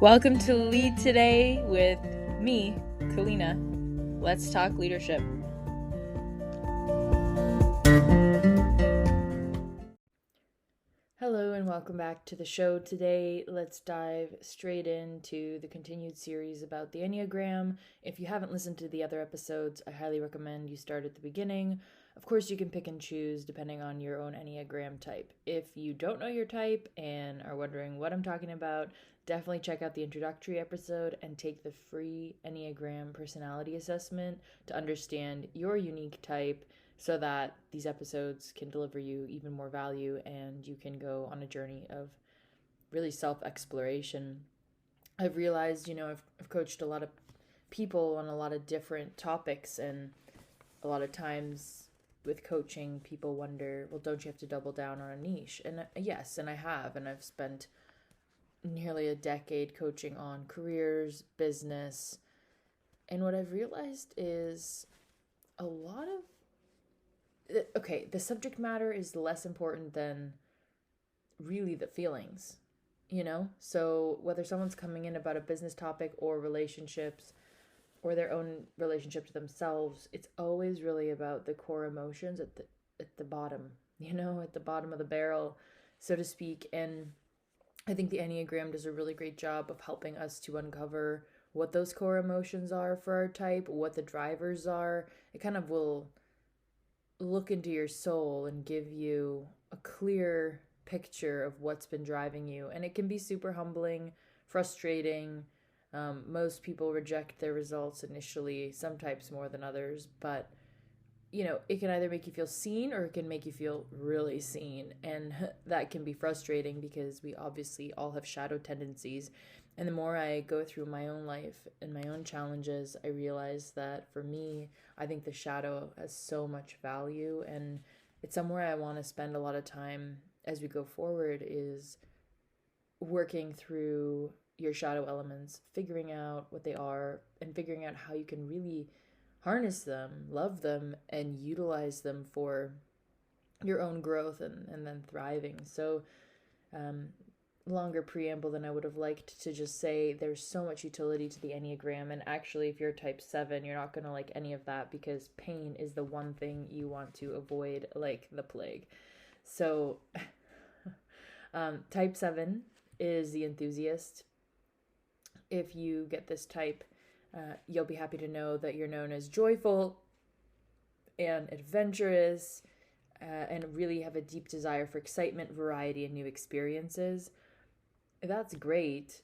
Welcome to Lead Today with me, Kalina. Let's talk leadership. Hello and welcome back to the show. Today, let's dive straight into the continued series about the Enneagram. If you haven't listened to the other episodes, I highly recommend you start at the beginning. Of course, you can pick and choose depending on your own Enneagram type. If you don't know your type and are wondering what I'm talking about, definitely check out the introductory episode and take the free Enneagram personality assessment to understand your unique type so that these episodes can deliver you even more value and you can go on a journey of really self-exploration. I've realized, I've coached a lot of people on a lot of different topics, and a lot of times with coaching, people wonder, well, don't you have to double down on a niche? And yes, and I have, and I've spent nearly a decade coaching on careers, business, and what I've realized is a lot of the subject matter is less important than really the feelings, So whether someone's coming in about a business topic or relationships or their own relationship to themselves, it's always really about the core emotions at the bottom, at the bottom of the barrel, so to speak. And I think the Enneagram does a really great job of helping us to uncover what those core emotions are for our type, what the drivers are. It kind of will look into your soul and give you a clear picture of what's been driving you. And it can be super humbling, frustrating. Most people reject their results initially, some types more than others, but it can either make you feel seen or it can make you feel really seen. And that can be frustrating because we obviously all have shadow tendencies. And the more I go through my own life and my own challenges, I realize that for me, I think the shadow has so much value, and it's somewhere I want to spend a lot of time as we go forward, is working through your shadow elements, figuring out what they are and figuring out how you can really harness them, love them, and utilize them for your own growth and then thriving. So longer preamble than I would have liked to just say there's so much utility to the Enneagram. And actually, if you're type 7, you're not going to like any of that, because pain is the one thing you want to avoid like the plague. So type 7 is the Enthusiast. If you get this type, you'll be happy to know that you're known as joyful and adventurous, and really have a deep desire for excitement, variety, and new experiences. That's great.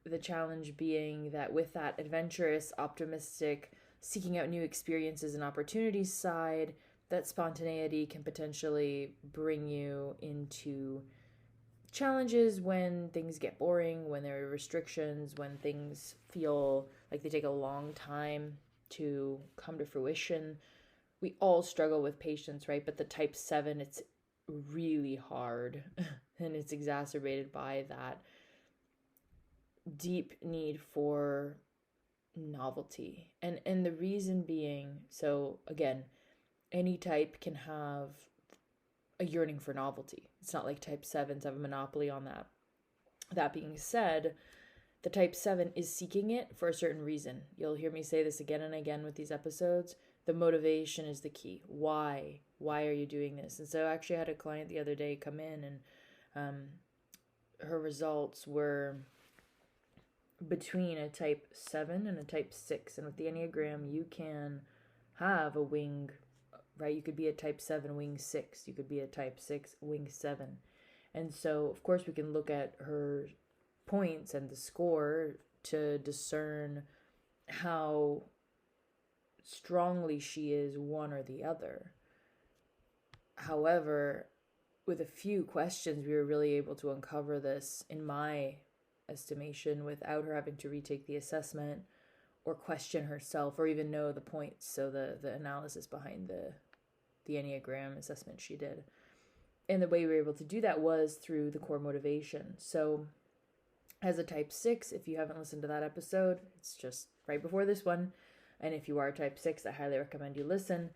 The challenge being that with that adventurous, optimistic, seeking out new experiences and opportunities side, that spontaneity can potentially bring you into challenges when things get boring, when there are restrictions, when things feel like they take a long time to come to fruition. We all struggle with patience, right? But the type 7, it's really hard and it's exacerbated by that deep need for novelty. And the reason being, so again, any type can have a yearning for novelty. It's not like type 7s have a monopoly on that. That being said, the type 7 is seeking it for a certain reason. You'll hear me say this again and again with these episodes. The motivation is the key. Why? Why are you doing this? And so I actually had a client the other day come in, and her results were between a type 7 and a type 6. And with the Enneagram, you can have a wing, right? You could be a type 7 wing 6. You could be a type 6 wing 7. And so, of course, we can look at her points and the score to discern how strongly she is one or the other. However, with a few questions, we were really able to uncover this, in my estimation, without her having to retake the assessment or question herself or even know the points. So the analysis behind the Enneagram assessment she did. And the way we were able to do that was through the core motivation. So as a type 6, if you haven't listened to that episode, it's just right before this one. And if you are type 6, I highly recommend you listen.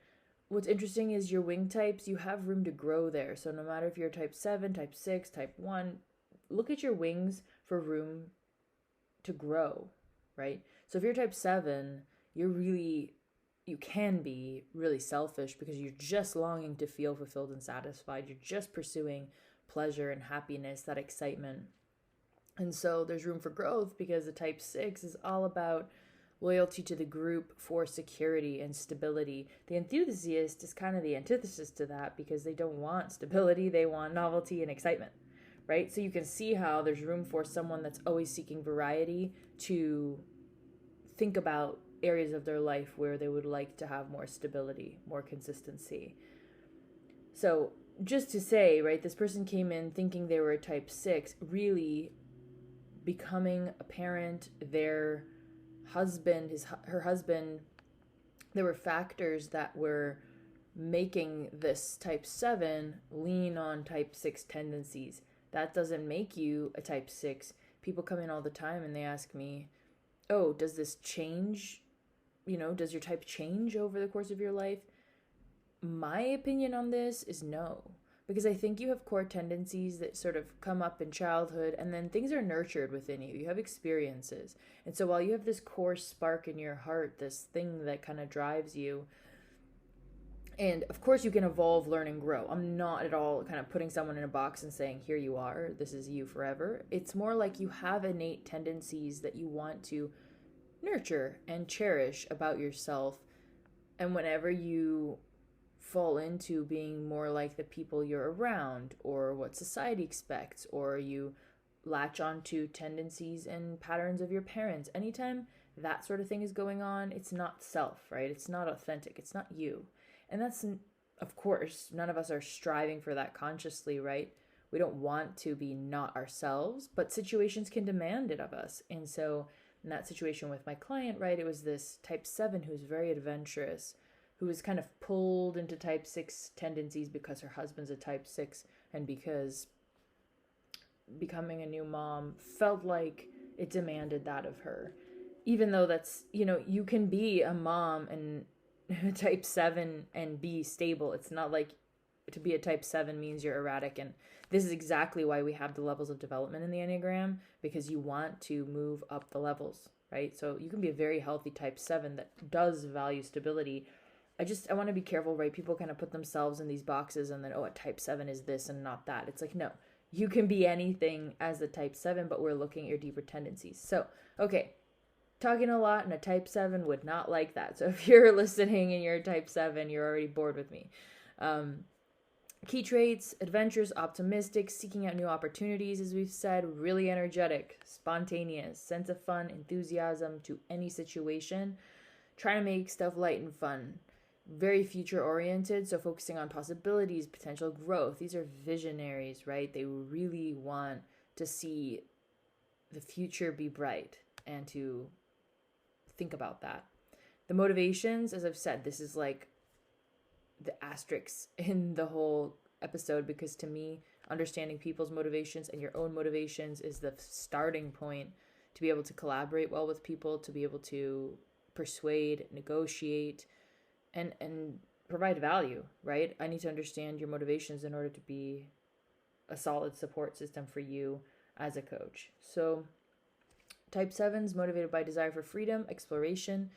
What's interesting is your wing types, you have room to grow there. So no matter if you're type 7, type 6, type 1, look at your wings for room to grow, right? So if you're type 7, you can be really selfish because you're just longing to feel fulfilled and satisfied. You're just pursuing pleasure and happiness, that excitement. And so there's room for growth because the type 6 is all about loyalty to the group for security and stability. The enthusiast is kind of the antithesis to that because they don't want stability, they want novelty and excitement, right? So you can see how there's room for someone that's always seeking variety to think about areas of their life where they would like to have more stability, more consistency. So just to say, right, this person came in thinking they were a type 6, really becoming a parent, their husband, her husband, there were factors that were making this type 7 lean on type 6 tendencies. That doesn't make you a type 6. People come in all the time and they ask me, oh, does this change? Does your type change over the course of your life? My opinion on this is no. Because I think you have core tendencies that sort of come up in childhood and then things are nurtured within you. You have experiences. And so while you have this core spark in your heart, this thing that kind of drives you, and of course you can evolve, learn, and grow. I'm not at all kind of putting someone in a box and saying, here you are, this is you forever. It's more like you have innate tendencies that you want to nurture and cherish about yourself. And whenever you fall into being more like the people you're around or what society expects, or you latch onto tendencies and patterns of your parents, anytime that sort of thing is going on, it's not self, right? It's not authentic. It's not you. And that's, of course, none of us are striving for that consciously, right? We don't want to be not ourselves, but situations can demand it of us. And so in that situation with my client, right, it was this type 7 who's very adventurous, who was kind of pulled into type 6 tendencies because her husband's a type 6 and because becoming a new mom felt like it demanded that of her. Even though that's, you can be a mom and type 7 and be stable. It's not like to be a type 7 means you're erratic. And this is exactly why we have the levels of development in the Enneagram, because you want to move up the levels, right? So you can be a very healthy type 7 that does value stability. I want to be careful, right? People kind of put themselves in these boxes and then, a type 7 is this and not that. It's like, no, you can be anything as a type 7, but we're looking at your deeper tendencies. So, okay, talking a lot and a type 7 would not like that. So if you're listening and you're a type 7, you're already bored with me. Key traits: adventurous, optimistic, seeking out new opportunities, as we've said, really energetic, spontaneous, sense of fun, enthusiasm to any situation, trying to make stuff light and fun. Very future oriented, so focusing on possibilities, potential growth. These are visionaries, right? They really want to see the future be bright and to think about that. The motivations, as I've said, this is like the asterisks in the whole episode, because to me, understanding people's motivations and your own motivations is the starting point to be able to collaborate well with people, to be able to persuade, negotiate, and provide value, right? I need to understand your motivations in order to be a solid support system for you as a coach. So type 7's motivated by desire for freedom, exploration,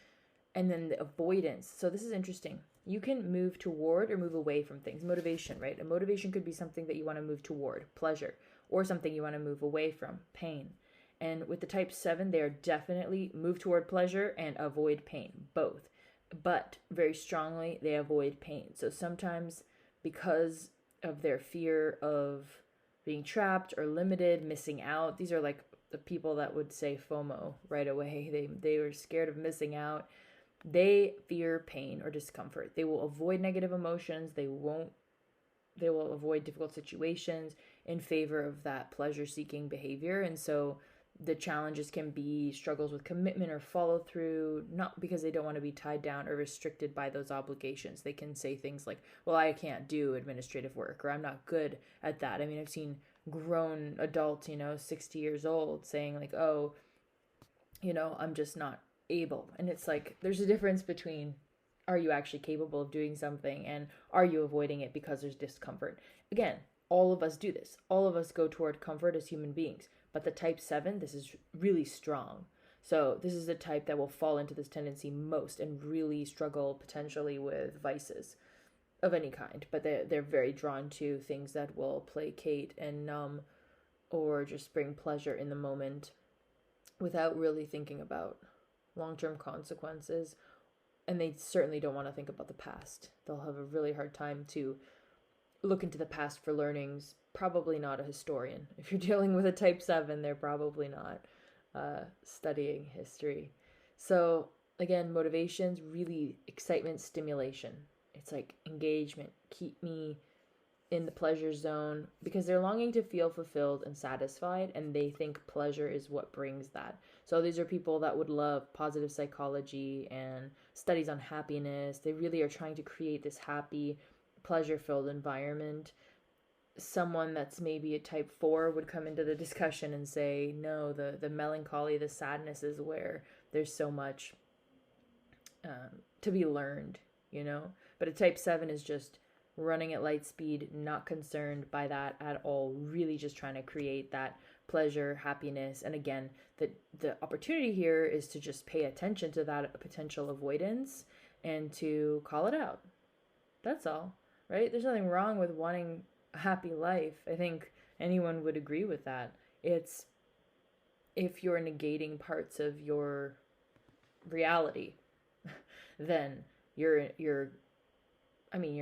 and then the avoidance. So this is interesting. You can move toward or move away from things. Motivation, right? A motivation could be something that you want to move toward, pleasure, or something you want to move away from, pain. And with the type 7, they are definitely move toward pleasure and avoid pain, both. But very strongly, they avoid pain. So sometimes because of their fear of being trapped or limited, missing out, these are like the people that would say FOMO right away. They were scared of missing out. They fear pain or discomfort. They will avoid negative emotions. They will avoid difficult situations in favor of that pleasure-seeking behavior. And so the challenges can be struggles with commitment or follow through, not because they don't want to be tied down or restricted by those obligations. They can say things like, well, I can't do administrative work, or I'm not good at that. I mean, I've seen grown adults, 60 years old saying like, oh, I'm just not able. And it's like, there's a difference between, are you actually capable of doing something, and are you avoiding it because there's discomfort? Again, all of us do this. All of us go toward comfort as human beings. But the type 7, this is really strong. So this is the type that will fall into this tendency most and really struggle potentially with vices of any kind. But they're very drawn to things that will placate and numb or just bring pleasure in the moment without really thinking about long-term consequences. And they certainly don't want to think about the past. They'll have a really hard time to look into the past for learnings. Probably not a historian. If you're dealing with a type 7, they're probably not studying history. So again, motivations, really excitement, stimulation. It's like engagement. Keep me in the pleasure zone, because they're longing to feel fulfilled and satisfied, and they think pleasure is what brings that. So these are people that would love positive psychology and studies on happiness. They really are trying to create this happy, pleasure-filled environment. Someone that's maybe a type 4 would come into the discussion and say, no, the melancholy, the sadness is where there's so much to be learned, But a type 7 is just running at light speed, not concerned by that at all, really just trying to create that pleasure, happiness. And again, the opportunity here is to just pay attention to that potential avoidance and to call it out. That's all, right? There's nothing wrong with wanting a happy life. I think anyone would agree with that. It's if you're negating parts of your reality, then you're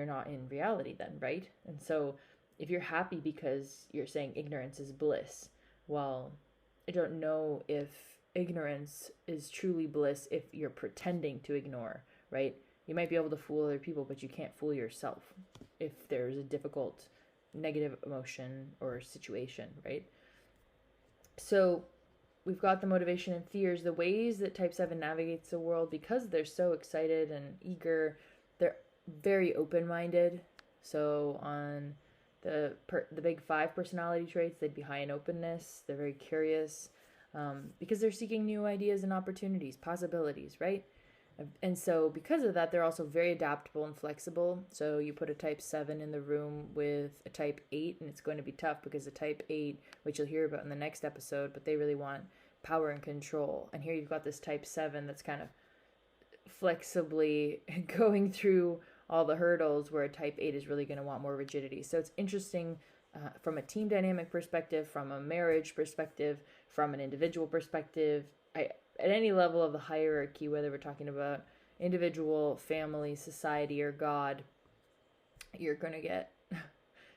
not in reality then, right? And so if you're happy because you're saying ignorance is bliss, well, I don't know if ignorance is truly bliss if you're pretending to ignore, right? You might be able to fool other people, but you can't fool yourself if there's a difficult negative emotion or situation, right? So we've got the motivation and fears, the ways that type 7 navigates the world. Because they're so excited and eager, they're very open-minded. So on the big 5 personality traits, they'd be high in openness. They're very curious because they're seeking new ideas and opportunities, possibilities, right? And so because of that, they're also very adaptable and flexible. So you put a type 7 in the room with a type 8, and it's going to be tough because a type 8, which you'll hear about in the next episode, but they really want power and control. And here you've got this type 7 that's kind of flexibly going through all the hurdles, where a type 8 is really going to want more rigidity. So it's interesting from a team dynamic perspective, from a marriage perspective, from an individual perspective. At any level of the hierarchy, whether we're talking about individual, family, society, or God, you're going to get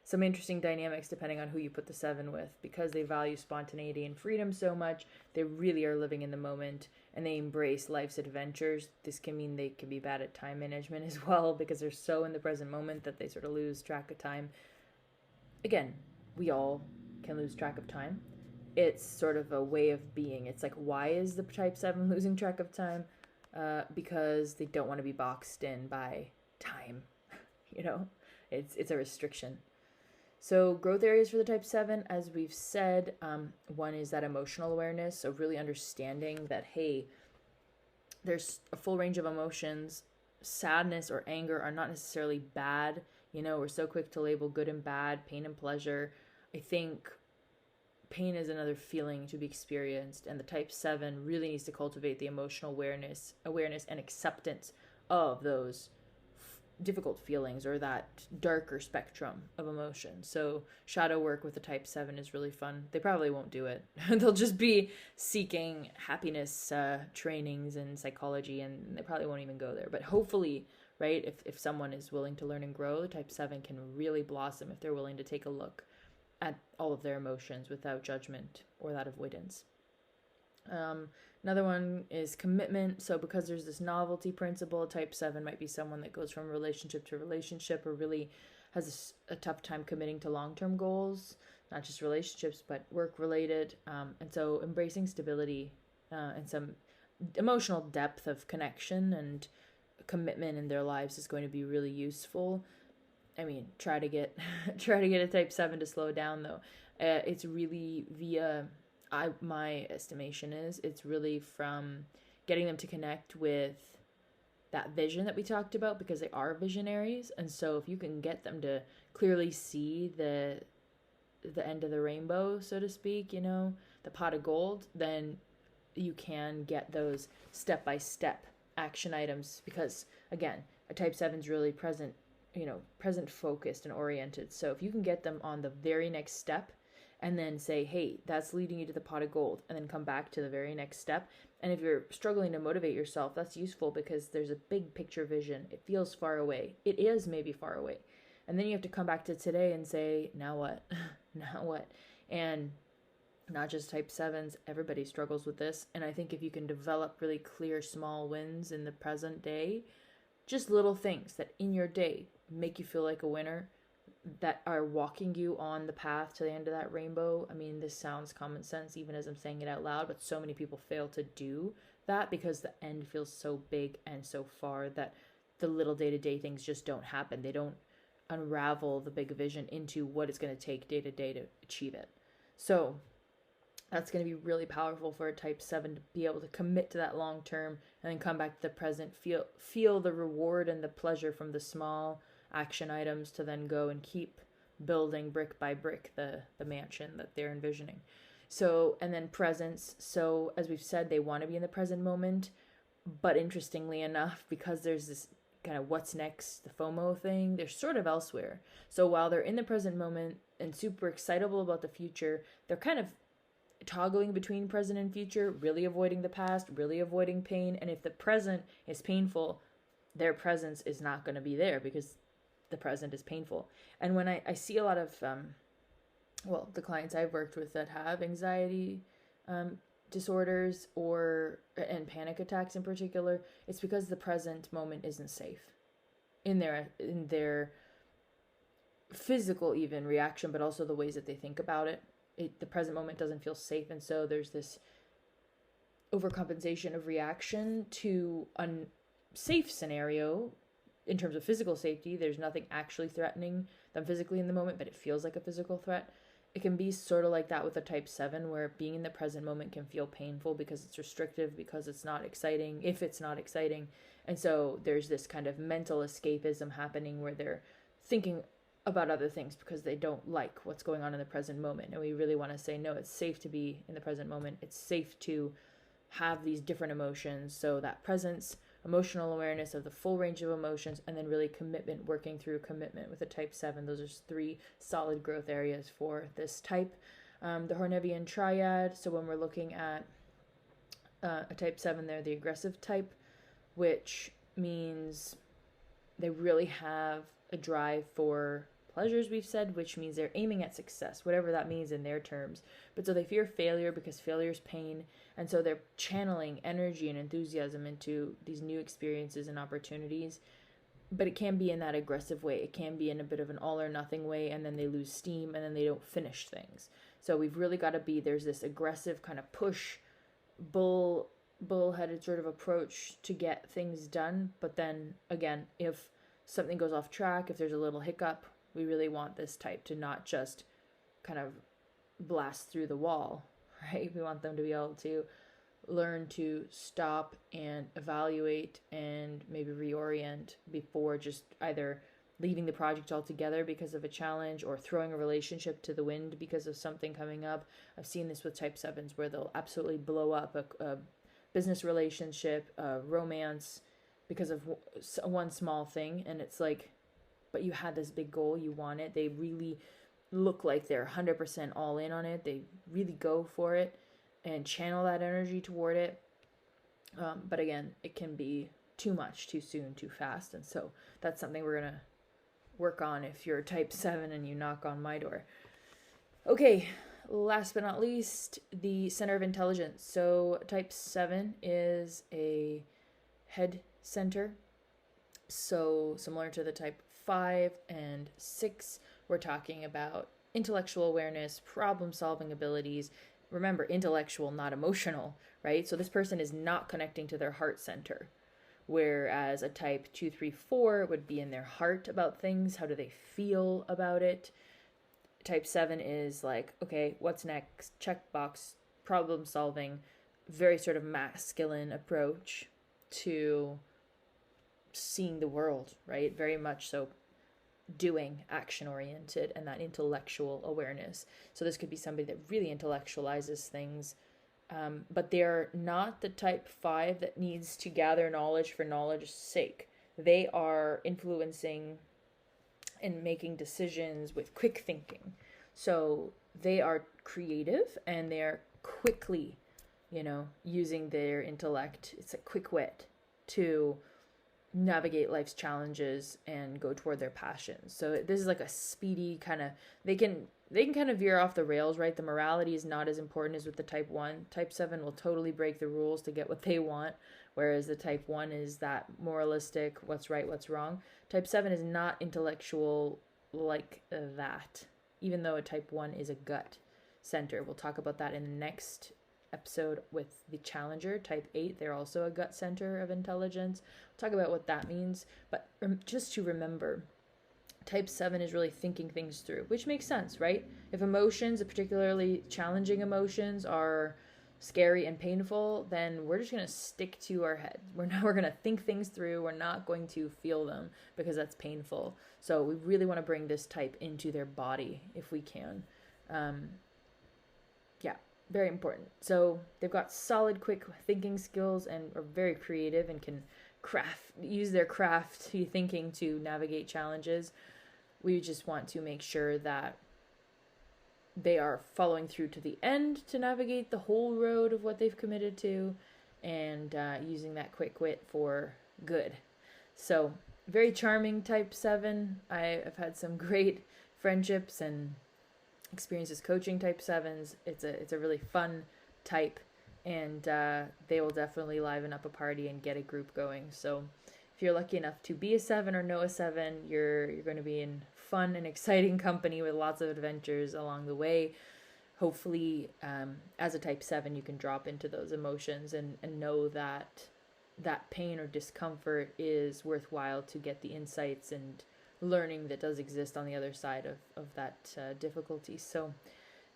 some interesting dynamics depending on who you put the 7 with. Because they value spontaneity and freedom so much, they really are living in the moment, and they embrace life's adventures. This can mean they can be bad at time management as well, because they're so in the present moment that they sort of lose track of time. Again, we all can lose track of time. It's sort of a way of being. It's like, why is the type 7 losing track of time? Because they don't want to be boxed in by time. It's a restriction. So growth areas for the type 7, as we've said, one is that emotional awareness. So really understanding that, hey, there's a full range of emotions. Sadness or anger are not necessarily bad. We're so quick to label good and bad, pain and pleasure. I think pain is another feeling to be experienced, and the type 7 really needs to cultivate the emotional awareness and acceptance of those difficult feelings, or that darker spectrum of emotion. So shadow work with the type 7 is really fun. They probably won't do it. They'll just be seeking happiness trainings and psychology, and they probably won't even go there. But hopefully, right, if someone is willing to learn and grow, the type 7 can really blossom if they're willing to take a look at all of their emotions without judgment or that avoidance. Another one is commitment. So because there's this novelty principle, type 7 might be someone that goes from relationship to relationship, or really has a tough time committing to long-term goals, not just relationships, but work-related. And so embracing stability and some emotional depth of connection and commitment in their lives is going to be really useful. I mean, try to get a type 7 to slow down, though. It's really via, my estimation is, it's really from getting them to connect with that vision that we talked about, because they are visionaries. And so if you can get them to clearly see the the end of the rainbow, so to speak, the pot of gold, then you can get those step-by-step action items, because again, a type 7 is really present focused and oriented. So if you can get them on the very next step and then say, hey, that's leading you to the pot of gold, and then come back to the very next step. And if you're struggling to motivate yourself, that's useful because there's a big picture vision. It feels far away. It is maybe far away. And then you have to come back to today and say, now what? Now what? And not just type 7s, everybody struggles with this. And I think if you can develop really clear small wins in the present day, just little things that in your day make you feel like a winner, that are walking you on the path to the end of that rainbow. I mean, this sounds common sense even as I'm saying it out loud, but so many people fail to do that because the end feels so big and so far that the little day-to-day things just don't happen. They don't unravel the big vision into what it's going to take day to day to achieve it. So that's going to be really powerful for a type 7 to be able to commit to that long term and then come back to the present, feel the reward and the pleasure from the small action items to then go and keep building brick by brick the mansion that they're envisioning. So, and then presence. So as we've said, they want to be in the present moment, but interestingly enough, because there's this kind of what's next, the FOMO thing, they're sort of elsewhere. So while they're in the present moment and super excitable about the future, they're kind of toggling between present and future, really avoiding the past, really avoiding pain. And if the present is painful, their presence is not going to be there because the present is painful. And when I see a lot of, the clients I've worked with that have anxiety disorders and panic attacks in particular, it's because the present moment isn't safe in their physical even reaction, but also the ways that they think about it. The present moment doesn't feel safe, and so there's this overcompensation of reaction to a safe scenario. In terms of physical safety, there's nothing actually threatening them physically in the moment, but it feels like a physical threat. It can be sort of like that with a type 7, where being in the present moment can feel painful because it's restrictive, because it's not exciting, if it's not exciting. And so there's this kind of mental escapism happening where they're thinking about other things because they don't like what's going on in the present moment. And we really want to say, no, it's safe to be in the present moment. It's safe to have these different emotions. So that presence, emotional awareness of the full range of emotions, and then really commitment, working through commitment with a type 7. Those are 3 solid growth areas for this type. The Hornevian triad. So when we're looking at a type 7, they're the aggressive type, which means they really have a drive for pleasures, we've said, which means they're aiming at success, whatever that means in their terms. But so they fear failure because failure is pain. And so they're channeling energy and enthusiasm into these new experiences and opportunities. But it can be in that aggressive way. It can be in a bit of an all or nothing way, and then they lose steam and then they don't finish things. So we've really got to there's this aggressive kind of push, bullheaded sort of approach to get things done. But then again, if something goes off track, if there's a little hiccup, we really want this type to not just kind of blast through the wall, right? We want them to be able to learn to stop and evaluate and maybe reorient before just either leaving the project altogether because of a challenge or throwing a relationship to the wind because of something coming up. I've seen this with type 7s where they'll absolutely blow up a business relationship, a romance, because of one small thing. And it's like, but you had this big goal, you want it. They really look like they're 100% all in on it. They really go for it and channel that energy toward it. But again, it can be too much, too soon, too fast. And so that's something we're going to work on if you're type 7 and you knock on my door. Okay, last but not least, the center of intelligence. So type 7 is a head center. So similar to the type 5 and 6, we're talking about intellectual awareness, problem-solving abilities. Remember, intellectual, not emotional, right? So this person is not connecting to their heart center, whereas a type 2, 3, 4 would be in their heart about things. How do they feel about it? Type 7 is like, okay, what's next? Checkbox, problem-solving, very sort of masculine approach to seeing the world, right? Very much so doing, action-oriented, and that intellectual awareness. So this could be somebody that really intellectualizes things, but they're not the type 5 that needs to gather knowledge for knowledge's sake. They are influencing and making decisions with quick thinking. So they are creative and they're quickly, using their intellect. It's a quick wit to navigate life's challenges and go toward their passions. So this is like a speedy kind of, they can kind of veer off the rails, right? The morality is not as important as with the type 1. Type 7 will totally break the rules to get what they want, whereas the type 1 is that moralistic, what's right, what's wrong. Type 7 is not intellectual like that, even though a type 1 is a gut center. We'll talk about that in the next episode with the challenger, type 8. They're also a gut center of intelligence. We'll talk about what that means, but just to remember, type 7 is really thinking things through, which makes sense, right? If emotions, particularly challenging emotions, are scary and painful, then we're just going to stick to our head. We're going to think things through. We're not going to feel them because that's painful. So we really want to bring this type into their body if we can. Very important. So they've got solid, quick thinking skills and are very creative and can use their crafty thinking to navigate challenges. We just want to make sure that they are following through to the end to navigate the whole road of what they've committed to, and using that quick wit for good. So very charming type 7. I've had some great friendships and experiences coaching type 7s. It's a really fun type, and they will definitely liven up a party and get a group going. So if you're lucky enough to be a 7 or know a 7, you're going to be in fun and exciting company with lots of adventures along the way. Hopefully, as a type 7, you can drop into those emotions and know that pain or discomfort is worthwhile to get the insights and learning that does exist on the other side of that difficulty. So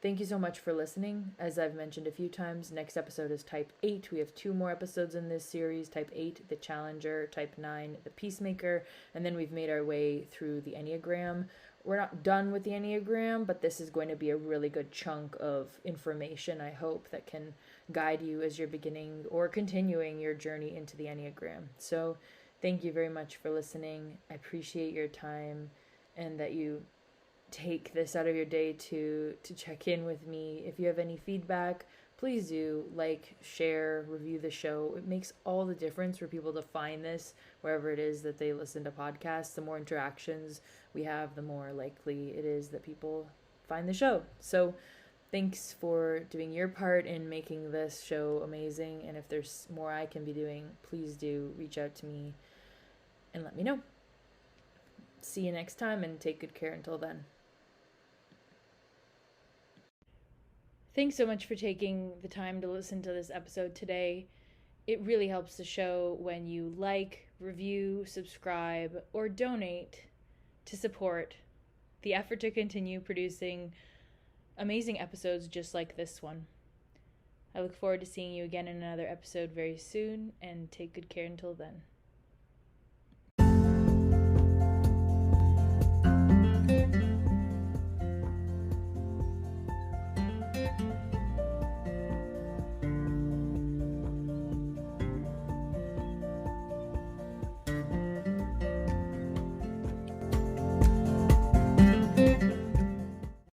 thank you so much for listening. As I've mentioned a few times, next episode is type 8. We have 2 more episodes in this series. Type 8, the challenger. Type 9, the peacemaker. And then we've made our way through the Enneagram. We're not done with the Enneagram, but this is going to be a really good chunk of information, I hope, that can guide you as you're beginning or continuing your journey into the Enneagram. So thank you very much for listening. I appreciate your time and that you take this out of your day to check in with me. If you have any feedback, please do share, review the show. It makes all the difference for people to find this wherever it is that they listen to podcasts. The more interactions we have, the more likely it is that people find the show. So thanks for doing your part in making this show amazing. And if there's more I can be doing, please do reach out to me and let me know. See you next time, and take good care until then. Thanks so much for taking the time to listen to this episode today. It really helps the show when you review, subscribe, or donate to support the effort to continue producing amazing episodes just like this one. I look forward to seeing you again in another episode very soon, and take good care until then.